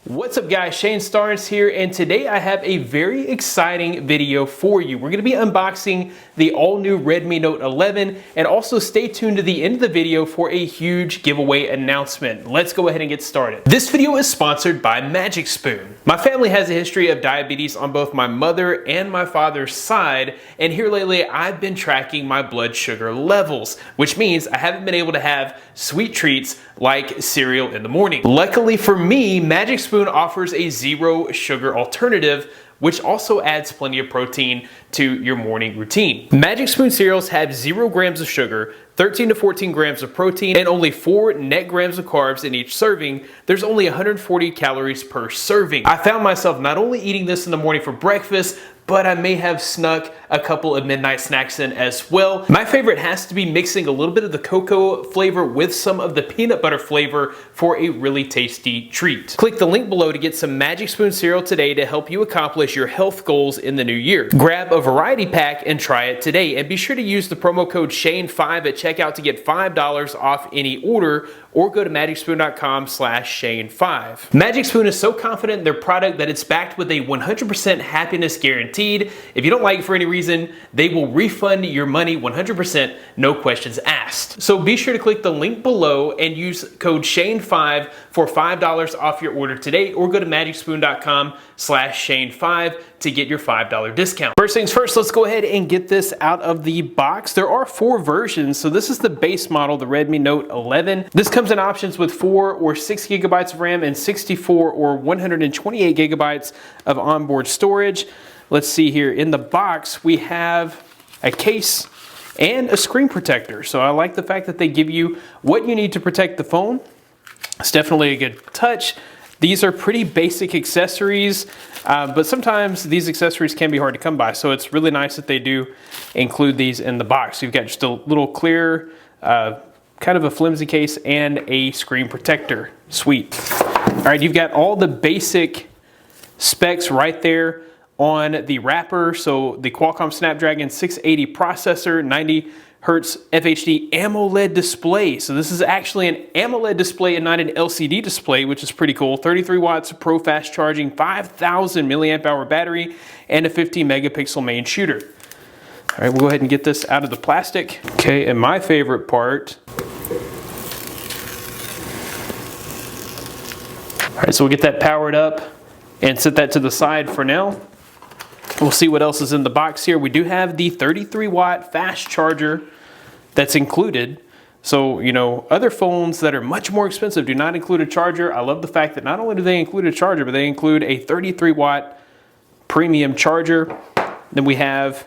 What's up guys, Shane Starnes here, and today I have a very exciting video for you. We're going to be unboxing the all-new Redmi Note 11, and also stay tuned to the end of the video for a huge giveaway announcement. Let's go ahead and get started. This video is sponsored by Magic Spoon. My family has a history of diabetes on both my mother and my father's side, and here lately I've been tracking my blood sugar levels, which means I haven't been able to have sweet treats like cereal in the morning. Luckily for me, Magic Spoon offers a zero sugar alternative, which also adds plenty of protein to your morning routine. Magic Spoon cereals have 0 grams of sugar, 13 to 14 grams of protein, and only 4 net grams of carbs in each serving. There's only 140 calories per serving. I found myself not only eating this in the morning for breakfast, but I may have snuck a couple of midnight snacks in as well. My favorite has to be mixing a little bit of the cocoa flavor with some of the peanut butter flavor for a really tasty treat. Click the link below to get some Magic Spoon cereal today to help you accomplish your health goals in the new year. Grab a variety pack and try it today, and be sure to use the promo code SHANE5 at checkout to get $5 off any order, or go to magicspoon.com/Shane5. Magic Spoon is so confident in their product that it's backed with a 100% happiness guaranteed. If you don't like it for any reason, they will refund your money 100%, no questions asked. So be sure to click the link below and use code SHANE5 for $5 off your order today, or go to magicspoon.com/Shane5 to get your $5 discount. First things first, let's go ahead and get this out of the box. There are 4 versions, so this is the base model, the Redmi Note 11. This comes in options with 4 or 6 gigabytes of RAM and 64 or 128 gigabytes of onboard storage. Let's see here. In the box, we have a case and a screen protector. So I like the fact that they give you what you need to protect the phone. It's definitely a good touch. These are pretty basic accessories, but sometimes these accessories can be hard to come by. So it's really nice that they do include these in the box. You've got just a little clear, kind of a flimsy case and a screen protector. Sweet. All right, you've got all the basic specs right there on the wrapper. So the Qualcomm Snapdragon 680 processor, 90 Hertz FHD AMOLED display. So this is actually an AMOLED display and not an LCD display, which is pretty cool. 33 watts of pro fast charging, 5,000 milliamp hour battery, and a 15 megapixel main shooter. All right, we'll go ahead and get this out of the plastic. Okay, and my favorite part. All right, so we'll get that powered up and set that to the side for now. We'll see what else is in the box here. We do have the 33 watt fast charger that's included. So, you know, other phones that are much more expensive do not include a charger. I love the fact that not only do they include a charger, but they include a 33 watt premium charger. Then we have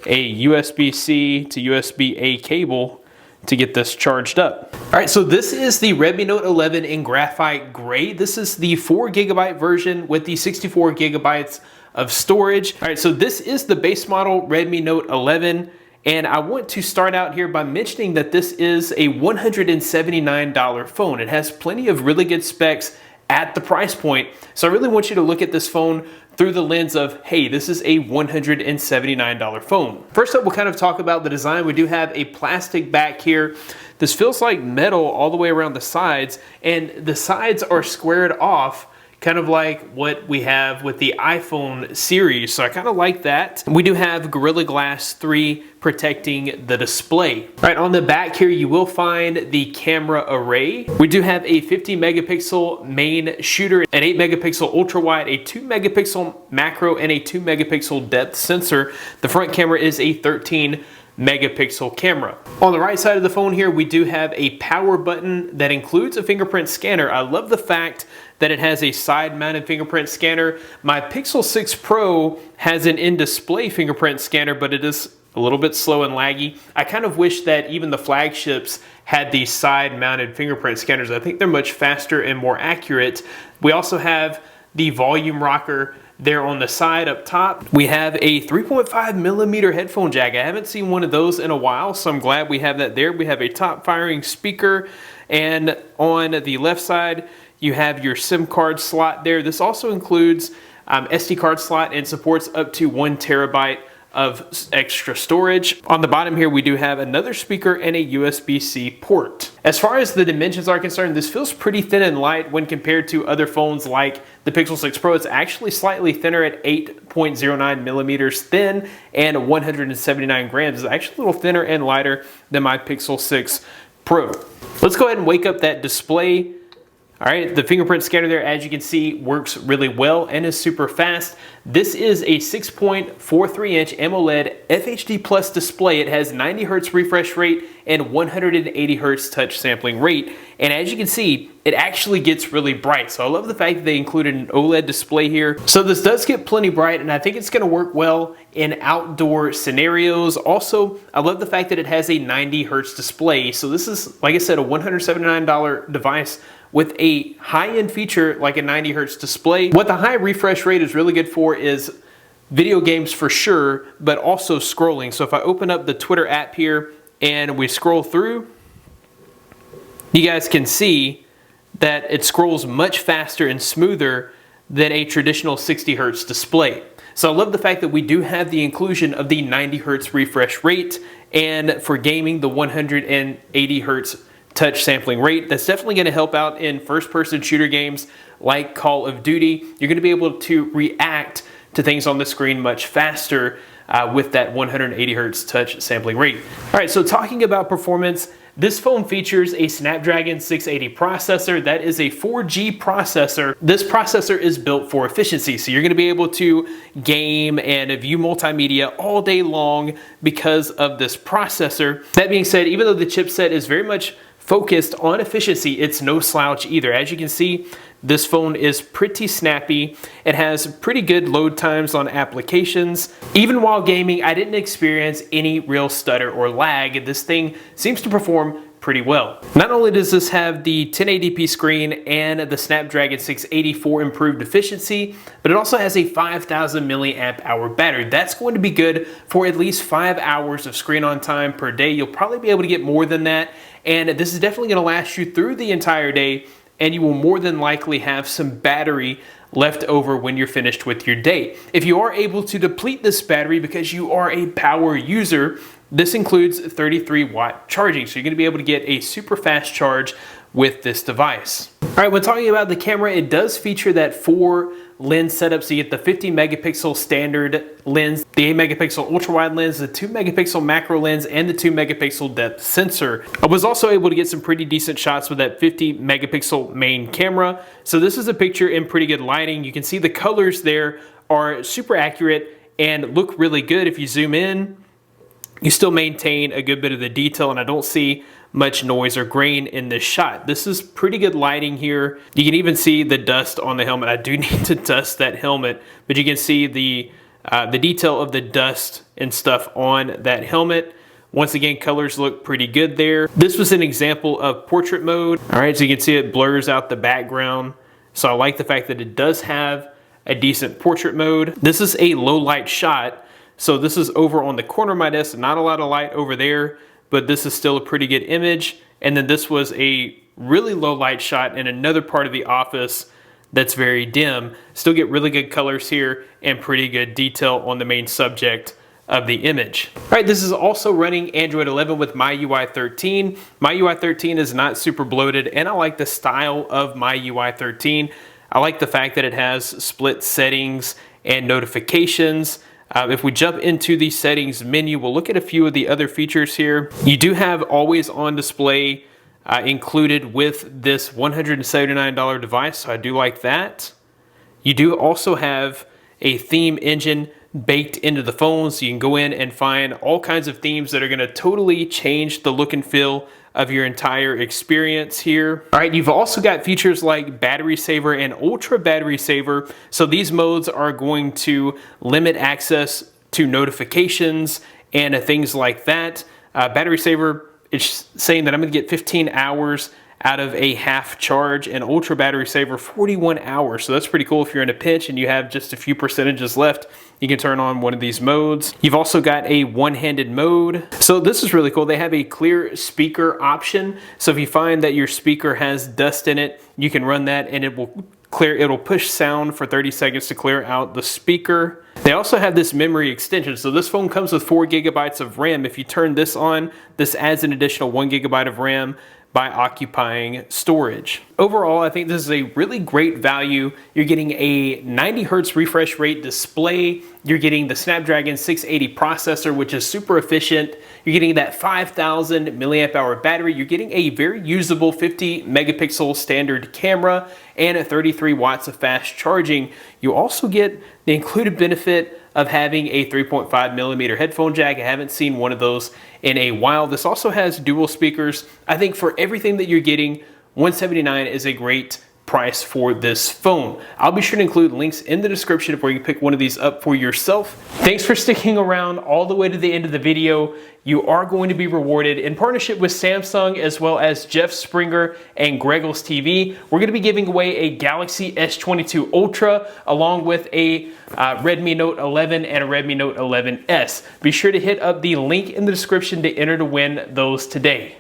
a USB-C to USB-A cable to get this charged up. All right, so this is the Redmi Note 11 in graphite gray. This is the 4 gigabyte version with the 64 gigabytes of storage. All right, so this is the base model Redmi Note 11, and I want to start out here by mentioning that this is a $179 phone. It has plenty of really good specs at the price point, so I really want you to look at this phone through the lens of, hey, this is a $179 phone. First up, we'll kind of talk about the design. We do have a plastic back here. This feels like metal all the way around the sides, and the sides are squared off, kind of like what we have with the iPhone series. So I kind of like that. We do have Gorilla Glass 3 protecting the display. All right, on the back here, you will find the camera array. We do have a 50 megapixel main shooter, an 8 megapixel ultra wide, a 2 megapixel macro, and a 2 megapixel depth sensor. The front camera is a 13 megapixel camera. On the right side of the phone here, we do have a power button that includes a fingerprint scanner. I love the fact that it has a side-mounted fingerprint scanner. My Pixel 6 Pro has an in-display fingerprint scanner, but it is a little bit slow and laggy. I kind of wish that even the flagships had these side-mounted fingerprint scanners. I think they're much faster and more accurate. We also have the volume rocker there on the side up top. We have a 3.5 millimeter headphone jack. I haven't seen one of those in a while, so I'm glad we have that there. We have a top firing speaker, and on the left side, you have your SIM card slot there. This also includes SD card slot and supports up to 1 terabyte of extra storage. On the bottom here, we do have another speaker and a USB-C port. As far as the dimensions are concerned, this feels pretty thin and light when compared to other phones like the Pixel 6 Pro. It's actually slightly thinner at 8.09 millimeters thin, and 179 grams. It's actually a little thinner and lighter than my Pixel 6 Pro. Let's go ahead and wake up that display. All right, the fingerprint scanner there, as you can see, works really well and is super fast. This is a 6.43-inch AMOLED FHD Plus display. It has 90 Hz refresh rate and 180 Hz touch sampling rate. And as you can see, it actually gets really bright. So I love the fact that they included an OLED display here. So this does get plenty bright, and I think it's gonna work well in outdoor scenarios. Also, I love the fact that it has a 90 Hz display. So this is, like I said, a $179 device with a high-end feature like a 90 Hz display. What the high refresh rate is really good for is video games for sure, but also scrolling. So if I open up the Twitter app here and we scroll through, you guys can see that it scrolls much faster and smoother than a traditional 60 Hz display. So I love the fact that we do have the inclusion of the 90 Hz refresh rate, and for gaming, the 180 Hz touch sampling rate. That's definitely going to help out in first-person shooter games like Call of Duty. You're going to be able to react to things on the screen much faster with that 180 Hz touch sampling rate. All right, so talking about performance, this phone features a Snapdragon 680 processor. That is a 4G processor. This processor is built for efficiency, so you're going to be able to game and view multimedia all day long because of this processor. That being said, even though the chipset is very much focused on efficiency, it's no slouch either. As you can see, this phone is pretty snappy. It has pretty good load times on applications. Even while gaming, I didn't experience any real stutter or lag. This thing seems to perform pretty well. Not only does this have the 1080p screen and the Snapdragon 680 for improved efficiency, but it also has a 5,000 milliamp hour battery. That's going to be good for at least 5 hours of screen on time per day. You'll probably be able to get more than that, and this is definitely going to last you through the entire day, and you will more than likely have some battery left over when you're finished with your day. If you are able to deplete this battery because you are a power user, this includes 33-watt charging, so you're going to be able to get a super fast charge with this device. All right, when talking about the camera, it does feature that 4 lens setup. So you get the 50 megapixel standard lens, the 8 megapixel ultra wide lens, the 2 megapixel macro lens, and the 2 megapixel depth sensor. I was also able to get some pretty decent shots with that 50 megapixel main camera. So this is a picture in pretty good lighting. You can see the colors there are super accurate and look really good. If you zoom in, you still maintain a good bit of the detail, and I don't see much noise or grain in this shot. This is pretty good lighting here. You can even see the dust on the helmet. I do need to dust that helmet, but you can see the detail of the dust and stuff on that helmet. Once again, colors look pretty good there. This was an example of portrait mode. All right, so you can see it blurs out the background. So I like the fact that it does have a decent portrait mode. This is a low light shot. So this is over on the corner of my desk, not a lot of light over there, but this is still a pretty good image. And then this was a really low light shot in another part of the office that's very dim. Still get really good colors here and pretty good detail on the main subject of the image. All right, this is also running Android 11 with MyUI 13. MyUI 13 is not super bloated, and I like the style of MyUI 13. I like the fact that it has split settings and notifications. If we jump into the settings menu, we'll look at a few of the other features here. You do have always on display included with this $179 device, so I do like that. You do also have a theme engine baked into the phone, so you can go in and find all kinds of themes that are going to totally change the look and feel of your entire experience here. All right, you've also got features like battery saver and ultra battery saver. So these modes are going to limit access to notifications and things like that. Battery saver, it's saying that I'm gonna get 15 hours out of a half charge, and ultra battery saver 41 hours. So that's pretty cool. If you're in a pinch and you have just a few percentages left, you can turn on one of these modes. You've also got a one-handed mode. So this is really cool. They have a clear speaker option. So if you find that your speaker has dust in it, you can run that and it will clear, it'll push sound for 30 seconds to clear out the speaker. They also have this memory extension. So this phone comes with 4 gigabytes of RAM. If you turn this on, this adds an additional 1 gigabyte of RAM by occupying storage. Overall, I think this is a really great value. You're getting a 90 hertz refresh rate display. You're getting the Snapdragon 680 processor, which is super efficient. You're getting that 5,000 milliamp hour battery. You're getting a very usable 50 megapixel standard camera and 33 watts of fast charging. You also get the included benefit of having a 3.5 millimeter headphone jack. I haven't seen one of those in a while. This also has dual speakers. I think for everything that you're getting, $179 is a great price for this phone. I'll be sure to include links in the description of where you can pick one of these up for yourself. Thanks for sticking around all the way to the end of the video. You are going to be rewarded in partnership with Samsung as well as Jeff Springer and Greggles TV. We're going to be giving away a Galaxy S22 Ultra along with a Redmi Note 11 and a Redmi Note 11S. Be sure to hit up the link in the description to enter to win those today.